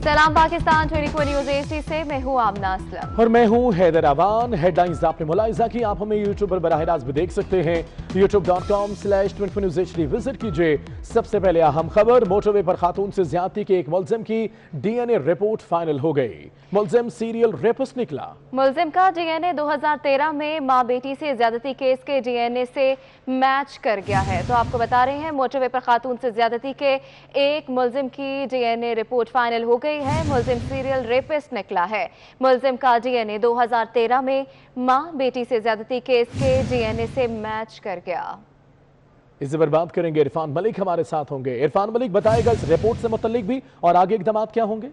सलाम Pakistan 24 news AC से मैं हूं आमना असलम और मैं हूं हैदर अवान। हेडलाइंस आपने मुलाहिजा की। आप हमें यूट्यूब पर बराह रास्त भी देख सकते हैं। youtube.com/24 News HD विजिट कीजिए। सबसे पहले अहम खबर, मोटरवे पर खातून से ज्यादती के एक मुलजिम की डीएनए रिपोर्ट फाइनल हो गई। मुलजिम सीरियल रेपिस्ट निकला। मुलजिम का डीएनए 2013 में मां बेटी से ज्यादती केस के डीएनए से मैच कर गया है। तो आपको बता रहे हैं, मोटरवे पर खातून से ज्यादती के एक मुलजिम की डीएनए रिपोर्ट फाइनल हो गई है। मुलजिम सीरियल रेपिस्ट निकला है। मुलजिम का डीएनए 2013 में मां बेटी से ज्यादती केस के डीएनए से मैच कर गया। इस पर बात करेंगे, इरफान मलिक हमारे साथ होंगे। इरफान मलिक बताएगा इस रिपोर्ट से मुतल्लिक भी और आगे इकदाम क्या होंगे।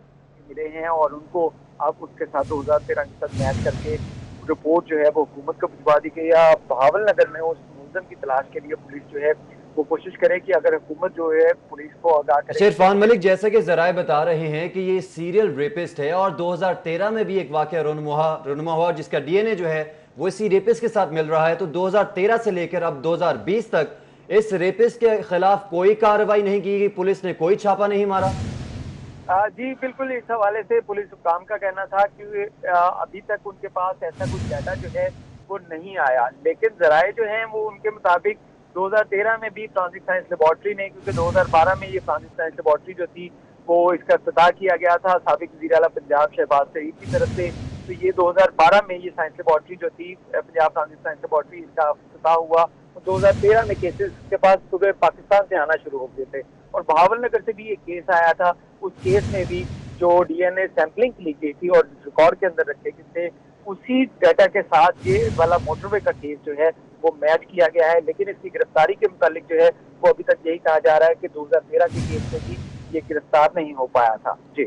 मिले हैं और उनको अब उसके साथ 2013 के साथ मैच करके रिपोर्ट जो है वो हुकूमत को भिजवा दी गई है। बहावल नगर में उस मुलजिम की तलाश के लिए पुलिस जो है वो कोशिश करे कि अगर हुकूमत जो है पुलिस को आगाह करे। इरफान मलिक, जैसे कि जराए बता रहे हैं कि ये सीरियल रेपिस्ट है और 2013 में भी एक वाकया रुनुमा हुआ जिसका डीएनए जो है वो इसी रेपिस्ट के साथ मिल रहा है। तो 2013 से लेकर अब 2020 तक इस रेपिस्ट के खिलाफ कोई कार्रवाई नहीं की गई, पुलिस ने कोई छापा नहीं मारा। जी बिल्कुल, इस हवाले से पुलिस हुकाम का कहना था कि अभी तक उनके पास ऐसा कुछ डाटा जो है वो नहीं आया, लेकिन जराए जो हैं वो उनके मुताबिक 2013 में भी फॉरेंसिक साइंस लेबॉर्ट्री ने, क्योंकि 2012 में ये फॉरेंसिक साइंस लेबॉर्ट्री जो थी वो इसका इफ्तिताह किया गया था साबिक वज़ीर आला पंजाब शहबाज शरीफ की तरफ से। तो ये 2012 में ये साइंस लेबॉर्ट्री जो थी पंजाब फॉरेंसिक साइंस लेबॉर्ट्री, इसका इफ्तिताह हुआ। 2013 में केसेस के पास सुबह पाकिस्तान से आना शुरू हो गए थे और बहावल नगर से भी एक केस आया था। उस केस में भी जो डीएनए सैंपलिंग ली गई थी और रिकॉर्ड के अंदर रखे गए थे, उसी डाटा के साथ ये वाला मोटरवे का केस जो है वो मैच किया गया है। लेकिन इसकी गिरफ्तारी के मुतालिक जो है वो अभी तक यही कहा जा रहा है कि 2013 के केस में भी ये गिरफ्तार नहीं हो पाया था। जी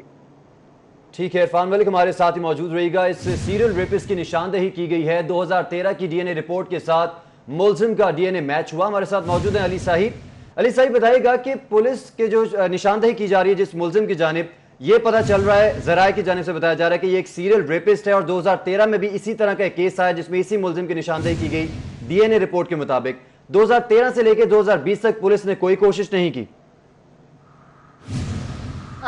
ठीक है, इरफान मलिक हमारे साथ ही मौजूद रहेगा। इस सीरियल रेपिस्ट की निशानदेही की गई है। 2013 की डीएनए रिपोर्ट के साथ मुलजिम का डीएनए मैच हुआ। हमारे साथ मौजूद है अली साहिब। अली साहिब, बताइएगा कि पुलिस के जो निशानदेही की जा रही है जिस मुलजिम की जानिब, ये पता चल रहा है, जराए की जानिब से बताया जा रहा है कि ये एक सीरियल रेपिस्ट है और 2013 में भी इसी तरह का एक केस आया जिसमें इसी मुलजिम की निशानदेही की गई। डीएनए रिपोर्ट के मुताबिक 2013 से लेकर 2020 तक पुलिस ने कोई कोशिश नहीं की।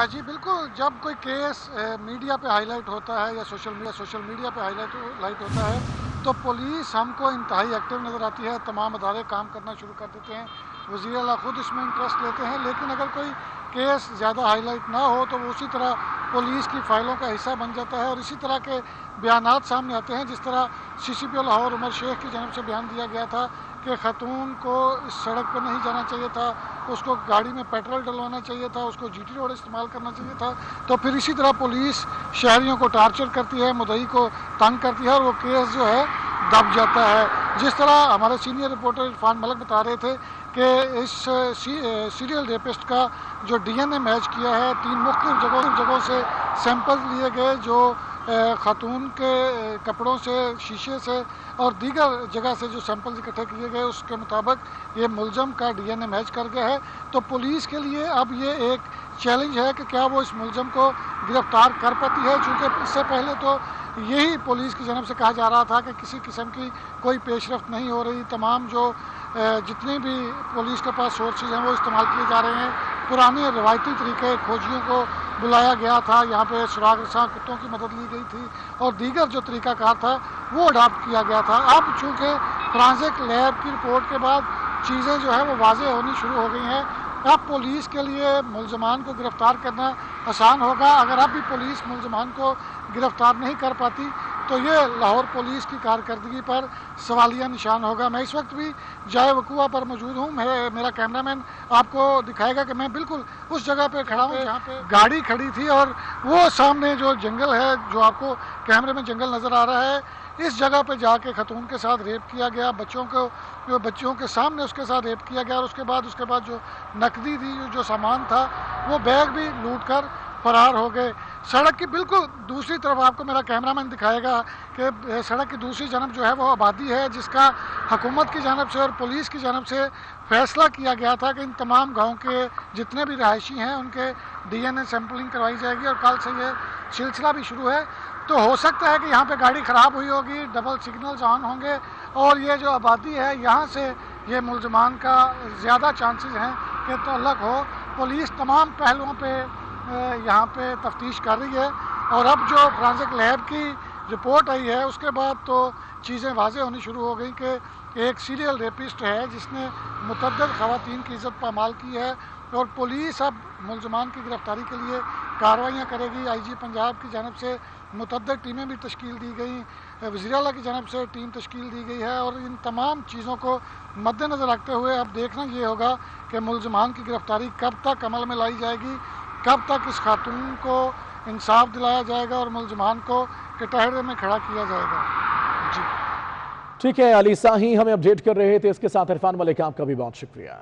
जी बिल्कुल, जब कोई केस मीडिया पे हाईलाइट होता है या सोशल मीडिया पे हाईलाइट होता है तो पुलिस हमको इंतहाई एक्टिव नज़र आती है। तमाम अदारे काम करना शुरू कर देते हैं, वज़ीर आला खुद इसमें इंटरेस्ट लेते हैं। लेकिन अगर कोई केस ज़्यादा हाईलाइट ना हो तो वो उसी तरह पुलिस की फाइलों का हिस्सा बन जाता है और इसी तरह के बयानात सामने आते हैं। जिस तरह CCPO लाहौर उमर शेख की जानब से बयान दिया गया था कि खातून को इस सड़क पर नहीं जाना चाहिए था, उसको गाड़ी में पेट्रोल डलवाना चाहिए था, उसको GT रोड इस्तेमाल करना चाहिए था। तो फिर इसी तरह पुलिस शहरियों को टार्चर करती है, मुद्दई को तंग करती है और वो केस जो है दब जाता है। जिस तरह हमारे सीनियर रिपोर्टर इरफान मलिक बता रहे थे कि इस सीरियल रेपिस्ट का जो डीएनए मैच किया है, 3 मुख्तलिफ जगहों से सैंपल लिए गए जो खातून के कपड़ों से, शीशे से और दीगर जगह से जो सैंपल इकट्ठे किए गए, उसके मुताबिक ये मुलजम का डीएनए मैच कर गया है। तो पुलिस के लिए अब ये एक चैलेंज है कि क्या वो इस मुलजम को गिरफ्तार कर पाती है, चूँकि इससे पहले तो यही पुलिस की जानब से कहा जा रहा था कि किसी किस्म की कोई पेशरफ्त नहीं हो रही। तमाम जो जितने भी पुलिस के पास सोर्सेज हैं वो इस्तेमाल किए जा रहे हैं। पुराने रवायती तरीके, खोजियों को बुलाया गया था, यहाँ पे सुराग रसां कुत्तों की मदद ली गई थी और दीगर जो तरीकाकार था वो अडॉप्ट किया गया था। अब चूँकि फ्रांसिक लैब की रिपोर्ट के बाद चीज़ें जो है वो वाज़ेह होनी शुरू हो गई हैं। अब पुलिस के लिए मुलजमान को गिरफ्तार करना आसान होगा। अगर अब भी पुलिस मुलजमान को गिरफ्तार नहीं कर पाती तो ये लाहौर पुलिस की कारकर्दगी पर सवालिया निशान होगा। मैं इस वक्त भी जाए वकूआ पर मौजूद हूँ। मेरा कैमरामैन आपको दिखाएगा कि मैं बिल्कुल उस जगह पे खड़ा हूँ जहाँ पे गाड़ी खड़ी थी और वो सामने जो जंगल है, जो आपको कैमरे में जंगल नज़र आ रहा है, इस जगह पे जाके खतून के साथ रेप किया गया। बच्चों के सामने उसके साथ रेप किया गया और उसके बाद जो नकदी थी, जो सामान था, वो बैग भी लूट कर फरार हो गए। सड़क की बिल्कुल दूसरी तरफ आपको मेरा कैमरामैन दिखाएगा कि सड़क की दूसरी जानब जो है वो आबादी है, जिसका हुकूमत की जानब से और पुलिस की जानब से फैसला किया गया था कि इन तमाम गाँव के जितने भी रहायशी हैं उनके डीएनए सैंपलिंग करवाई जाएगी और कल से ये सिलसिला भी शुरू है। तो हो सकता है कि यहाँ पे गाड़ी ख़राब हुई होगी, डबल सिग्नल्स ऑन होंगे और ये जो आबादी है यहाँ से ये मुलजमान का ज़्यादा चांसेस हैं कि तअल्लुक़ हो। पुलिस तमाम पहलुओं पे यहाँ पे तफ्तीश कर रही है। और अब जो फॉरेंसिक लैब की रिपोर्ट आई है उसके बाद तो चीज़ें वाज़ेह होनी शुरू हो गई कि एक सीरियल रेपिस्ट है जिसने मुतअद्दिद ख़वातीन की इज़्ज़त पामाल की है। और पुलिस अब मुलजमान की गिरफ्तारी के लिए कार्रवाइयाँ करेगी। IG पंजाब की जानब से मुतअद्दिद टीमें भी तश्कील दी गई, वज़ीर आला की जानब से टीम तश्कील दी गई है। और इन तमाम चीज़ों को मद्देनज़र रखते हुए अब देखना ये होगा कि मुलजमान की गिरफ्तारी कब तक अमल में लाई जाएगी, कब तक इस खातून को इंसाफ दिलाया जाएगा और मुलजमान को कटहरे में खड़ा किया जाएगा। जी ठीक है, अली साही हमें अपडेट कर रहे थे। इसके साथ इरफान मलिक आपका भी बहुत शुक्रिया।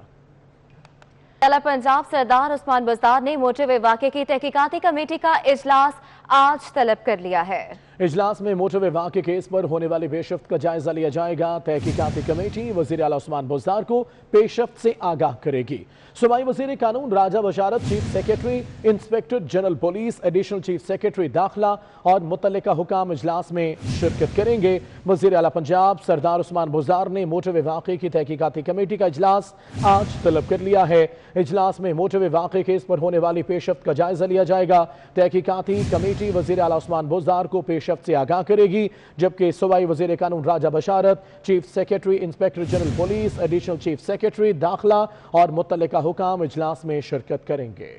अला पंजाब सरदार उस्मान बुज़दार ने मोटरवे वाक़े की तहकीकाती कमेटी का इजलास आज तलब कर लिया है। इजलास में मोटरवे वाक़े केस पर होने वाली पेशरफ्त का जायजा लिया जाएगा। तहकीकाती कमेटी वज़ीर आला उस्मान बुज़दार को पेशरफ्त से आगाह करेगी। सूबाई वज़ीर कानून Raja Basharat, chief secretary inspector general police, additional chief secretary दाखिला और मुतल्लिका हुकाम इजलास में शिरकत करेंगे। वज़ीर आला पंजाब सरदार उस्मान बुज़दार ने मोटरवे वाक़े की तहकीकाती कमेटी का इजलास आज तलब कर लिया है। इजलास में मोटरवे वाक़े केस पर होने वाली पेशरफ्त का जायजा लिया जाएगा। तहकीकाती कमेटी वज़ीर आला उस्मान बुज़दार को पेशरफ्त से आगाह करेगी, जबकि सूबाई वज़ीर कानून Raja Basharat, chief secretary inspector general police, additional chief secretary दाखिला और मुतल्लिका हुकाम इजलास में शिरकत करेंगे।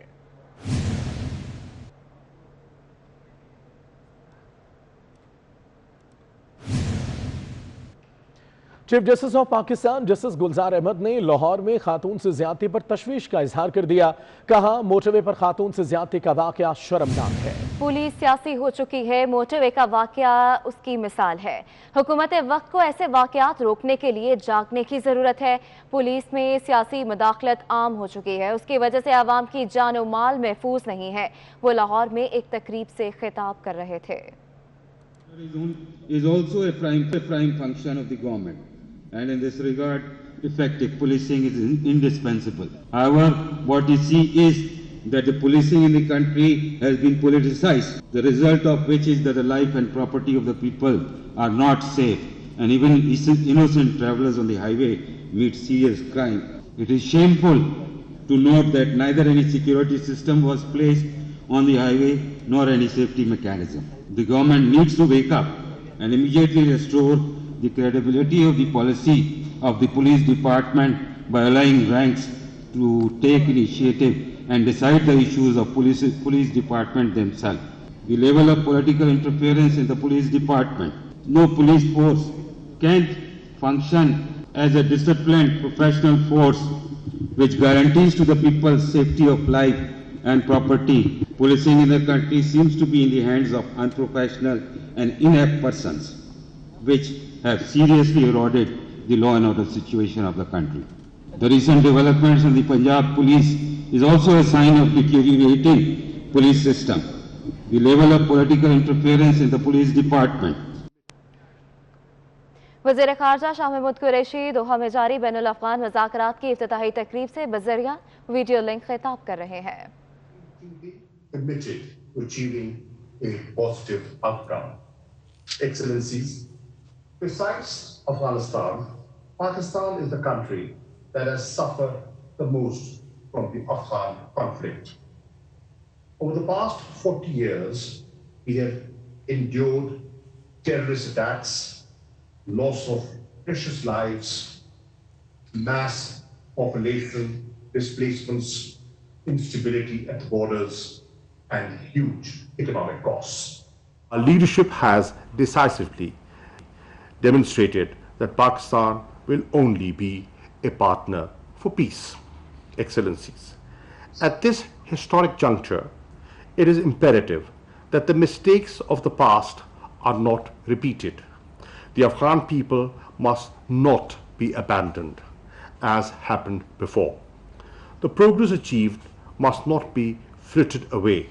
Chief justice of Pakistan justice Gulzar Ahmed ने लाहौर में खातून से ज्यादती पर तशवीश का इजहार कर दिया। कहा, मोटरवे पर खातून से ज्यादती का वाकया शर्मनाक है। पुलिस सियासी हो चुकी है, मोटरवे का वाकया उसकी मिसाल है। हुकूमत वक्त को ऐसे वाकयात रोकने के लिए जागने की जरूरत है। पुलिस में सियासी मुदाखलत आम हो चुकी है, उसकी वजह से आवाम की जान और माल महफूज नहीं है। वो लाहौर में एक तकरीब से खिताब कर रहे थे। is also a prime function of the government, and in this regard, effective policing is indispensable. However, what we see is that the policing in the country has been politicized, the result of which is that the life and property of the people are not safe, and even innocent travelers on the highway meet serious crime. It is shameful to note that neither any security system was placed on the highway nor any safety mechanism. The government needs to wake up and immediately restore the credibility of the policy of the police department by allowing ranks to take initiative and decide the issues of police department themselves. The level of political interference in the police department, no police force can function as a disciplined professional force which guarantees to the people safety of life and property. Policing in the country seems to be in the hands of unprofessional and inept persons, which have seriously eroded the law and order situation of the country. The recent developments in the Punjab police is also a sign of deteriorating police system. The level of political interference in the police department. वज़ीर ख़ारजा शाह महमूद कुरैशी दोहा में जारी बैनुल अफ़गान मुज़ाकरात की इफ्तिताही तकरीब से बज़रिया video link खिताब कर रहे हैं। Committed to achieving a positive outcome. Excellencies, besides Afghanistan, Pakistan is the country that has suffered the most from the Afghan conflict. Over the past 40 years, we have endured terrorist attacks, loss of precious lives, mass population displacements, instability at the borders, and huge economic costs. Our leadership has decisively demonstrated that Pakistan will only be a partner for peace. Excellencies, at this historic juncture, it is imperative that the mistakes of the past are not repeated. The Afghan people must not be abandoned, as happened before. The progress achieved must not be frittered away.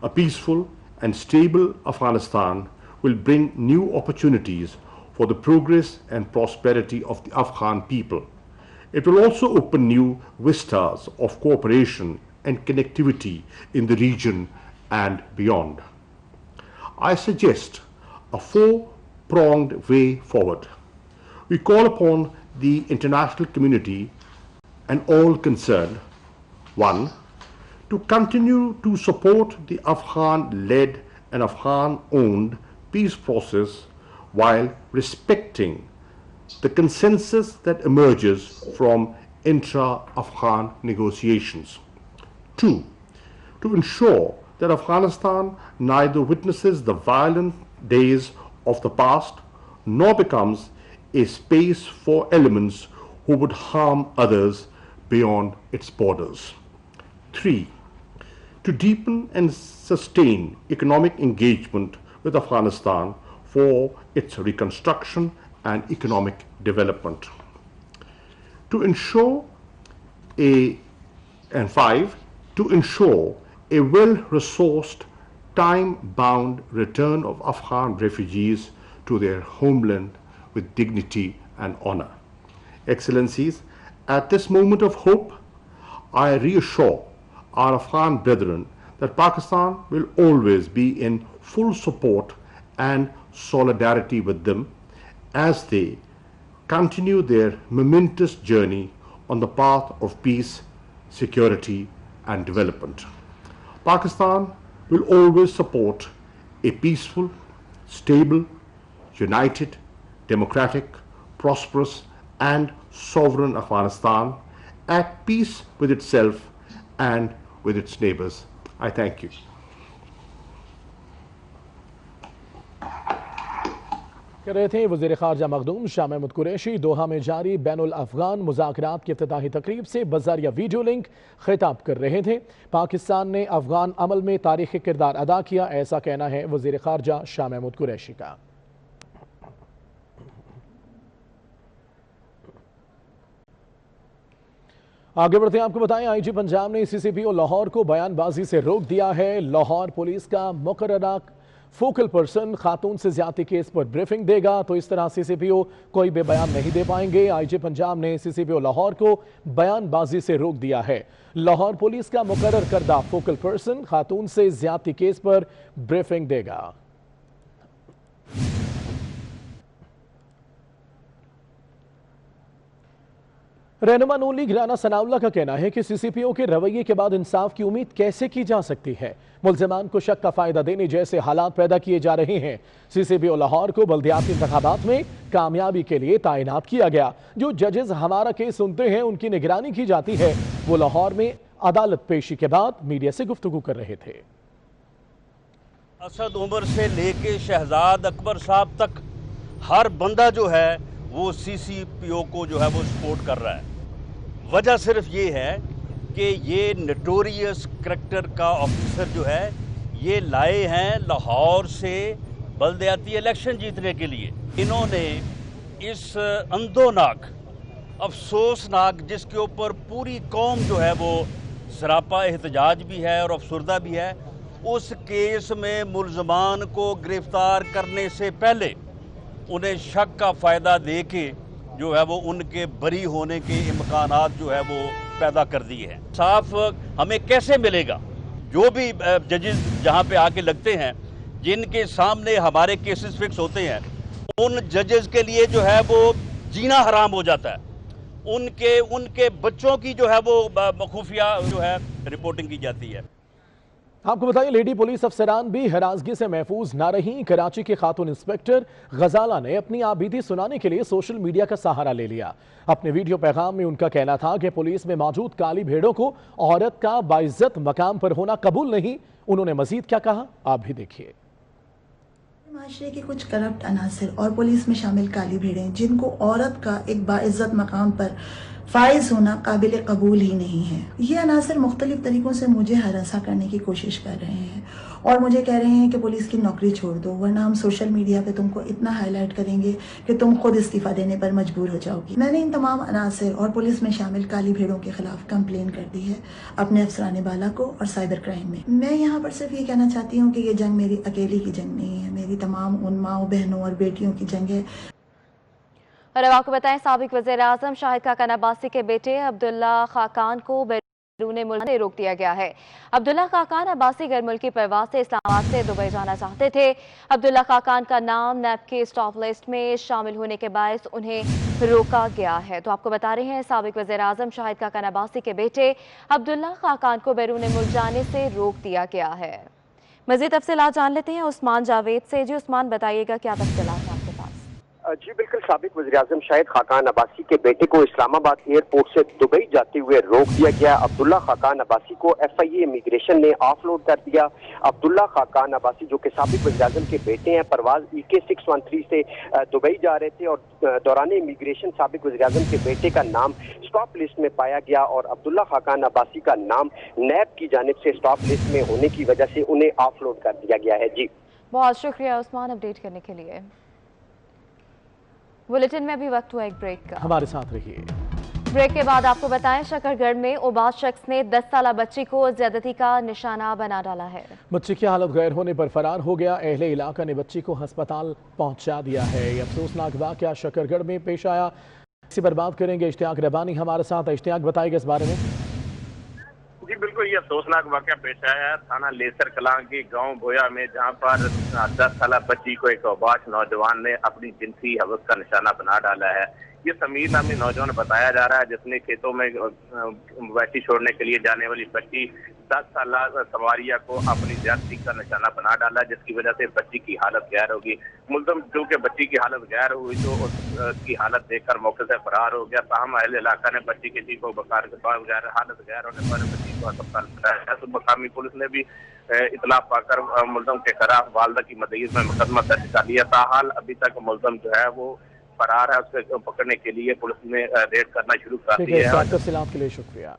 A peaceful and stable Afghanistan will bring new opportunities for the progress and prosperity of the Afghan people. It will also open new vistas of cooperation and connectivity in the region and beyond. I suggest a four-pronged way forward. We call upon the international community and all concerned: 1. to continue to support the Afghan-led and Afghan-owned peace process while respecting the consensus that emerges from intra-Afghan negotiations. 2. To ensure that Afghanistan neither witnesses the violent days of the past nor becomes a space for elements who would harm others beyond its borders. 3. To deepen and sustain economic engagement with Afghanistan for its reconstruction and economic development. To ensure and 5. To ensure a well-resourced, time-bound return of Afghan refugees to their homeland with dignity and honor. Excellencies, at this moment of hope, I reassure our Afghan brethren that Pakistan will always be in full support and solidarity with them as they continue their momentous journey on the path of peace, security, and development. Pakistan will always support a peaceful, stable, united, democratic, prosperous, and sovereign Afghanistan at peace with itself and with its neighbors. I thank you. कर रहे थे वज़ीर ख़ारजा मखदूम शाह महमूद कुरैशी दोहा में जारी बैनुल अफ़गान मुज़ाकरात की इफ्तिताही तकरीब से बज़रिया video link खिताब कर रहे थे। पाकिस्तान ने अफ़गान अमल में तारीख़ी किरदार अदा किया, ऐसा कहना है वज़ीर ख़ारजा शाह महमूद कुरैशी का। आगे बढ़ते हैं, आपको बताएं आईजी पंजाब ने सीसीपीओ लाहौर को बयानबाजी से रोक दिया है। लाहौर पुलिस का मुकर्ररा फोकल पर्सन खातून से ज्यादती केस पर ब्रीफिंग देगा, तो इस तरह सीसीपीओ कोई भी बयान नहीं दे पाएंगे। आईजी पंजाब ने सीसीपीओ लाहौर को बयानबाजी से रोक दिया है। लाहौर पुलिस का मुकर्रर करदा फोकल पर्सन खातून से ज्यादती केस पर ब्रीफिंग देगा। रहनुमा नून लीग राना सनाउल्ला का कहना है कि सीसीपीओ के रवैये के बाद इंसाफ की उम्मीद कैसे की जा सकती है। मुल्जिमान को शक का फायदा देने जैसे हालात पैदा किए जा रहे हैं। सीसीपीओ लाहौर को बल्दियाती इंतखाबात में कामयाबी के लिए तैनात किया गया। जो जजेस हमारा केस सुनते हैं उनकी निगरानी की जाती है। वो लाहौर में अदालत पेशी के बाद मीडिया से गुफ्तगू कर रहे थे। असद उमर से लेके शहजाद अकबर साहब तक हर बंदा जो है वो सीसीपीओ को जो है वो सपोर्ट कर रहा है। वजह सिर्फ ये है कि ये नोटोरियस करैक्टर का ऑफिसर जो है ये लाए हैं लाहौर से बल्दियाती इलेक्शन जीतने के लिए। इन्होंने इस अंधोनाक अफसोसनाक जिसके ऊपर पूरी कौम जो है वो सरापा एहतजाज भी है और अफसुर्दा भी है, उस केस में मुल्ज़मान को गिरफ्तार करने से पहले उन्हें शक का फ़ायदा दे के जो है वो उनके बरी होने के इम्कानात जो है वो पैदा कर दिए हैं। साफ हमें कैसे मिलेगा? जो भी जजेस जहाँ पे आके लगते हैं, जिनके सामने हमारे केसेस फिक्स होते हैं, उन जजेस के लिए जो है वो जीना हराम हो जाता है। उनके बच्चों की जो है वो खुफिया जो है रिपोर्टिंग की जाती है। आपको बताइए लेडी पुलिस अफसरान भी हरासगी से महफूज ना रही। कराची के खातून इंस्पेक्टर गजाला ने अपनी आबीदी सुनाने के लिए सोशल मीडिया का सहारा ले लिया। अपने वीडियो पैगाम में उनका कहना था कि पुलिस में मौजूद काली भेड़ों को औरत का बाइज्जत मकाम पर होना कबूल नहीं। उन्होंने मजीद क्या कहा, आप भी देखिए। माशरे के कुछ करप्ट अनासिर और पुलिस में शामिल काली भेड़ें जिनको औरत का एक बाइज्जत मकाम पर फाइज होना काबिल कबूल ही नहीं है। ये अनासर मुख्तलिफ तरीकों से मुझे हरासा करने की कोशिश कर रहे हैं और मुझे कह रहे हैं कि पुलिस की नौकरी छोड़ दो, वरना हम सोशल मीडिया पे तुमको इतना हाईलाइट करेंगे कि तुम खुद इस्तीफा देने पर मजबूर हो जाओगी। मैंने इन तमाम अनासर और पुलिस में शामिल काली भेड़ों के खिलाफ कंप्लेन कर दी है अपने अफसरान बाला को और साइबर क्राइम में। मैं यहाँ पर सिर्फ ये कहना चाहती हूँ कि ये जंग मेरी अकेली की जंग नहीं है, मेरी तमाम उन माओ बहनों और बेटियों की जंग है। और अब आपको बताएं, साबिक वज़ीर आज़म शाहिद खाकान अब्बासी के बेटे अब्दुल्ला खाकान को बैरून मुल्क से रोक दिया गया है। अब्दुल्ला खाकान अब्बासी गैर मुल्की परवाज से इस्लामाबाद से दुबई जाना चाहते थे। अब्दुल्ला खाकान का नाम नैब के स्टॉप लिस्ट में शामिल होने के बायस उन्हें रोका गया है। तो आपको बता रहे हैं साबिक वज़ीर आज़म शाहिद खाकान अब्बासी के बेटे अब्दुल्ला खाकान को बैरून मुल्क जाने से रोक दिया गया है। मज़ीद तफसीलात जान लेते हैं उस्मान जावेद से। जी उस्मान, बताइएगा क्या तफसीलात हैं आपके पास? जी बिल्कुल, साबिक वज़ीर-ए-आज़म शाहिद खाकान अब्बासी के बेटे को इस्लामाबाद एयरपोर्ट से दुबई जाते हुए रोक दिया गया। अब्दुल्ला खाकान अब्बासी को FIA इमिग्रेशन ने ऑफलोड कर दिया। अब्दुल्ला खाकान अब्बासी जो कि साबिक वज़ीर-ए-आज़म के बेटे हैं, परवाज EK 613 से दुबई जा रहे थे और दौरान इमिग्रेशन साबिक वज़ीर-ए-आज़म के बेटे का नाम स्टॉप लिस्ट में पाया गया और अब्दुल्ला खाकान अब्बासी का नाम नैब की जानिब से स्टॉप लिस्ट में होने की वजह से उन्हें ऑफलोड कर दिया गया है। जी बहुत शुक्रिया उस्मान अपडेट करने के लिए। बुलेटिन में अभी वक्त हुआ एक ब्रेक का, हमारे साथ रहिए। ब्रेक के बाद आपको बताएं शकरगढ़ में उबाद शख्स ने 10 साला बच्ची को ज्यादती का निशाना बना डाला है। बच्ची की हालत गैर होने पर फरार हो गया। अहले इलाका ने बच्ची को अस्पताल पहुंचा दिया है। यह अफसोसनाक वाकया शकरगढ़ में पेश आया। इसी पर बात करेंगे इश्तियाक रबानी हमारे साथ। इश्तियाक, बताइएगा इस बारे में। जी बिल्कुल, ये अफसोसनाक वाकया पेश आया है थाना लेसर कलां के गांव भोया में, जहां पर 10 साल बच्ची को एक अबाश नौजवान ने अपनी जिनसी हवस का निशाना बना डाला है। ये समीर नामी नौजवान बताया जा रहा है जिसने खेतों में मवेशी छोड़ने के लिए जाने वाली बच्ची 10 साल सवारिया को अपनी ज्यादती का निशाना बना डाला, जिसकी वजह से बच्ची की हालत गैर होगी। मुल्ज़िम चूंकि बच्ची की हालत गैर हुई तो उसकी हालत देखकर मौके से फरार हो गया। ताहम अहले इलाका ने बच्ची की चीखों बकार के बाद हालत गैर होने पर बच्ची को अस्पताल पहुंचाया। तो मकामी पुलिस ने भी इतला पाकर मुल्ज़िम के खिलाफ वालदा की मदईत में मुकदमा दर्ज कर लिया। ताहाल अभी तक मुल्ज़िम जो है वो फरार है। उसको पकड़ने के लिए पुलिस ने रेड करना शुरू कर दी है। तफसीलात के लिए शुक्रिया।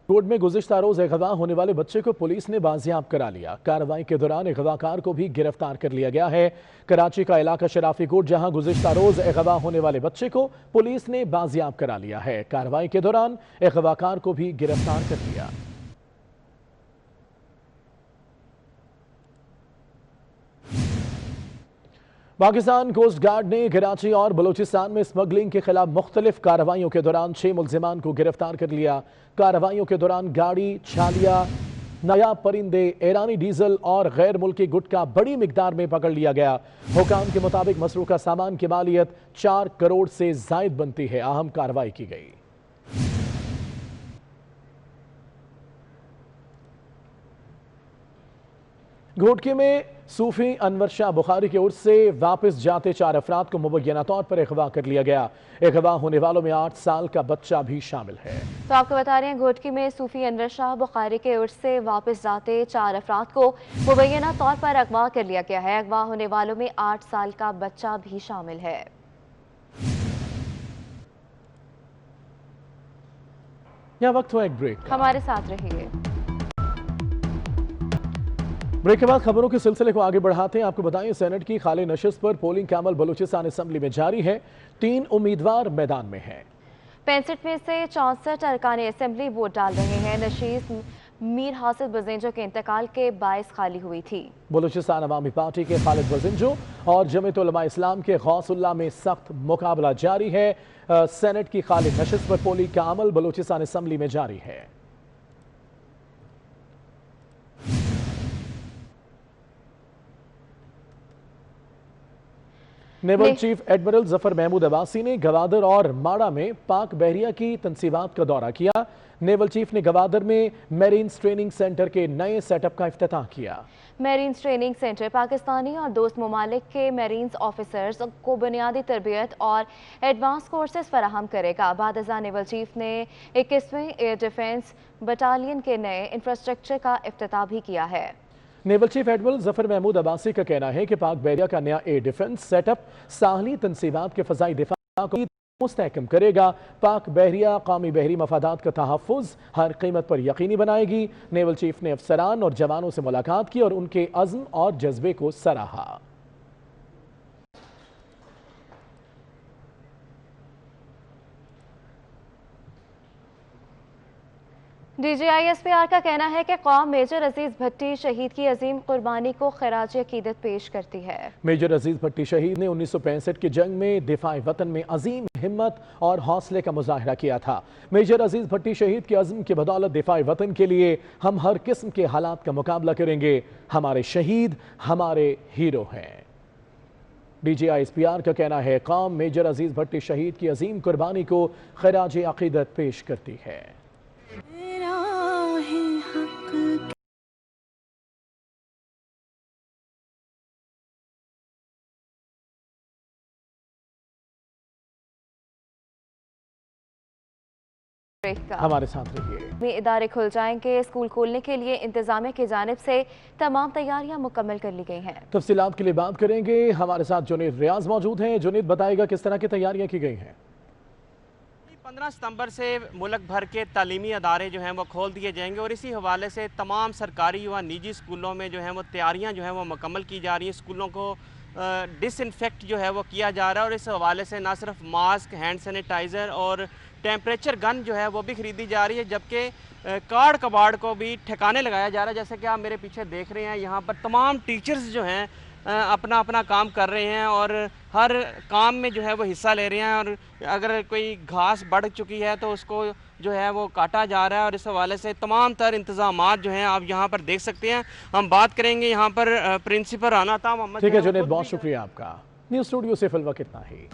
रोड में गुज़िश्ता रोज अगवा होने वाले बच्चे को पुलिस ने बाजियाब करा लिया। कार्रवाई के दौरान अगवाकार को भी गिरफ्तार कर लिया गया है। कराची का इलाका शराफी कोट, जहां गुज़िश्ता रोज अगवा होने वाले बच्चे को पुलिस ने बाजियाब करा लिया है। कार्रवाई के दौरान अगवाकार को भी गिरफ्तार कर लिया। पाकिस्तान कोस्ट गार्ड ने कराची और बलूचिस्तान में स्मगलिंग के खिलाफ मुख्तलिफ कार्रवाइयों के दौरान 6 मुल्जिमान को गिरफ्तार कर लिया। कार्रवाइयों के दौरान गाड़ी, छालिया, नायाब परिंदे, ईरानी डीजल और गैर मुल्की गुटखा बड़ी मिकदार में पकड़ लिया गया। हुकाम के मुताबिक मसरूका सामान की मालियत 4 करोड़ से जायद बनती है। अहम कार्रवाई की गई। घोटके में सूफी अनवर शाह बुखारी के उर्स से वापस जाते 4 अफराद को मुबैना तौर पर अगवा कर लिया गया। अगवा होने वालों में 8 साल का बच्चा भी शामिल है। तो आपको बता रहे हैं घोटकी में सूफी अनवर शाह बुखारी के उर्स से वापस जाते 4 अफराद को मुबैना तौर पर अगवा कर लिया गया है। अगवा होने वालों में 8 साल का बच्चा भी शामिल है। यह वक्त हुआ एक ब्रेक, हमारे साथ रहिए। ब्रेक के बाद खबरों के सिलसिले को आगे बढ़ाते हैं। आपको बताएं सेनेट की खाली नशिस्त पर पोलिंग का अमल बलूचिस्तान असेंबली में जारी है। 3 उम्मीदवार मैदान में हैं। 65 में से 64 अरकान असेंबली वोट डाल रहे हैं। नशीस मीर हासिल बजेंजो के इंतकाल के बायस खाली हुई थी। बलूचिस्तान अवामी पार्टी के खालिद बजेंजो और जमीयत उलमा इस्लाम के गौसुल्लाह में सख्त मुकाबला जारी है। सेनेट की खाली नशिस्त पर पोलिंग का अमल बलूचिस्तान असेंबली में जारी है। Naval chief admiral Zafar Mahmood Abbasi ने गवादर और माड़ा में पाक बहरिया की तंसीबात का दौरा किया। नेवल चीफ ने गवादर में मेरीन्स ट्रेनिंग सेंटर के नए सेटअप का इफ्तिताह किया। मेरीन्स ट्रेनिंग सेंटर पाकिस्तानी और दोस्त ममालिक के मेरीन्स ऑफिसर्स को बुनियादी तरबियत और एडवांस कोर्सेज फराहम करेगा। बादशाह नेवल चीफ ने 21वें एयर डिफेंस बटालियन के नए इंफ्रास्ट्रक्चर का इफ्तिताह भी किया है। Naval chief admiral Zafar Mahmood Abbasi का कहना है कि पाक बहरिया का नया एयर डिफेंस सेटअप साहली तंसीबात के फजाई दिफा को मुस्तहकम करेगा। पाक बहरिया कौमी बहरी मफादात का तहफ़्फ़ुज़ हर कीमत पर यकीनी बनाएगी। नेवल चीफ ने अफसरान और जवानों से मुलाकात की और उनके अज़्म और जज्बे को सराहा। DGISPR का कहना है कि कौम मेजर अजीज भट्टी शहीद की अजीम कुर्बानी को खराज अकीदत पेश करती है। मेजर अजीज भट्टी शहीद ने 1965 की जंग में दिफाए वतन में अजीम हिम्मत और हौसले का मुजाहरा किया था। मेजर अजीज भट्टी शहीद के अज़्म की बदौलत दिफाए वतन के लिए हम हर किस्म के हालात का मुकाबला करेंगे। हमारे शहीद हमारे हीरो हैं। DGISPR का कहना है कौम मेजर अजीज भट्टी शहीद की अजीम कुर्बानी को खराज अकीदत पेश करती है। हमारे साथ रहिए। इदारे खुल जाएंगे। स्कूल खोलने के लिए इंतजामिया की जानिब से तमाम तैयारियां मुकम्मल कर ली गई हैं। तफसीलात के लिए बात करेंगे। हमारे साथ जुनैद रियाज मौजूद हैं। जुनैद बताएगा किस तरह की तैयारियां की गई हैं। 15 सितंबर से मुल्क भर के तालीमी अदारे जो हैं वो खोल दिए जाएंगे और इसी हवाले से तमाम सरकारी व निजी स्कूलों में जो है वो तैयारियां जो हैं वो मुकम्मल की जा रही हैं। स्कूलों को डिसइंफेक्ट जो है वो किया जा रहा है और इस हवाले से ना सिर्फ मास्क, हैंड सैनिटाइज़र और टेम्परेचर गन जो है वो भी ख़रीदी जा रही है, जबकि कार्ड कबाड़ को भी ठिकाने लगाया जा रहा है। जैसे कि आप मेरे पीछे देख रहे हैं, यहाँ पर तमाम टीचर्स जो हैं अपना अपना काम कर रहे हैं और हर काम में जो है वो हिस्सा ले रहे हैं और अगर कोई घास बढ़ चुकी है तो उसको जो है वो काटा जा रहा है और इस हवाले से तमाम तर इंतजामात जो हैं आप यहाँ पर देख सकते हैं। हम बात करेंगे यहाँ पर प्रिंसिपल राना था मोहम्मद। ठीक है जुनैद, बहुत शुक्रिया आपका। न्यूज़ स्टूडियो से फिलहाल इतना ही।